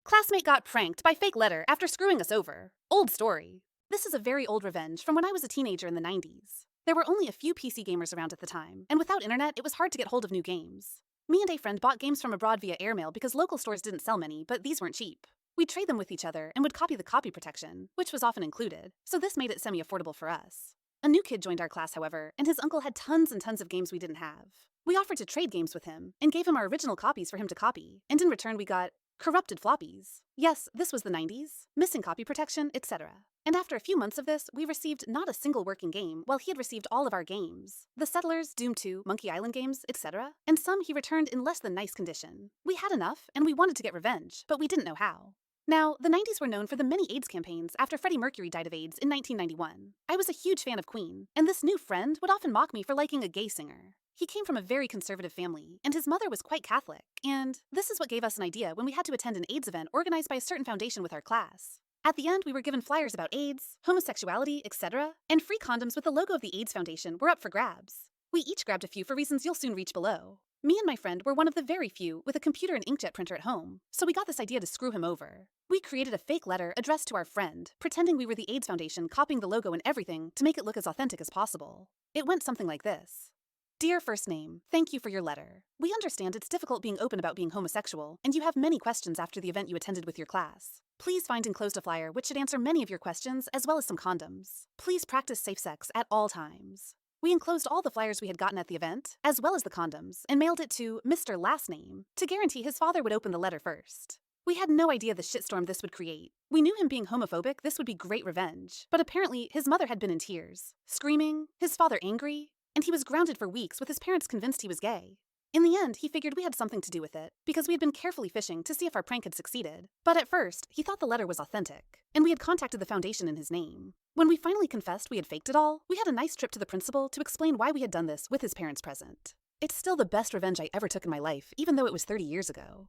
Classmate got pranked by fake letter after screwing us over. Old story. This is a very old revenge from when I was a teenager in the 90s. There were only a few PC gamers around at the time, and without internet, it was hard to get hold of new games. Me and a friend bought games from abroad via airmail because local stores didn't sell many, but these weren't cheap. We'd trade them with each other and would copy the copy protection, which was often included, so this made it semi-affordable for us. A new kid joined our class, however, and his uncle had tons and tons of games we didn't have. We offered to trade games with him and gave him our original copies for him to copy, and in return we got corrupted floppies. Yes, this was the 90s, missing copy protection, etc. And after a few months of this, we received not a single working game, while he had received all of our games. The Settlers, Doom 2, Monkey Island games, etc. And some he returned in less than nice condition. We had enough, and we wanted to get revenge, but we didn't know how. Now, the 90s were known for the many AIDS campaigns after Freddie Mercury died of AIDS in 1991. I was a huge fan of Queen, and this new friend would often mock me for liking a gay singer. He came from a very conservative family, and his mother was quite Catholic, and this is what gave us an idea when we had to attend an AIDS event organized by a certain foundation with our class. At the end, we were given flyers about AIDS, homosexuality, etc., and free condoms with the logo of the AIDS Foundation were up for grabs. We each grabbed a few for reasons you'll soon reach below. Me and my friend were one of the very few with a computer and inkjet printer at home, so we got this idea to screw him over. We created a fake letter addressed to our friend, pretending we were the AIDS Foundation, copying the logo and everything to make it look as authentic as possible. It went something like this. Dear First Name, thank you for your letter. We understand it's difficult being open about being homosexual, and you have many questions after the event you attended with your class. Please find enclosed a flyer which should answer many of your questions, as well as some condoms. Please practice safe sex at all times. We enclosed all the flyers we had gotten at the event, as well as the condoms, and mailed it to Mr. Last Name to guarantee his father would open the letter first. We had no idea the shitstorm this would create. We knew him being homophobic, this would be great revenge, but apparently his mother had been in tears, screaming, his father angry, and he was grounded for weeks with his parents convinced he was gay. In the end, he figured we had something to do with it, because we had been carefully fishing to see if our prank had succeeded. But at first, he thought the letter was authentic, and we had contacted the foundation in his name. When we finally confessed we had faked it all, we had a nice trip to the principal to explain why we had done this with his parents present. It's still the best revenge I ever took in my life, even though it was 30 years ago.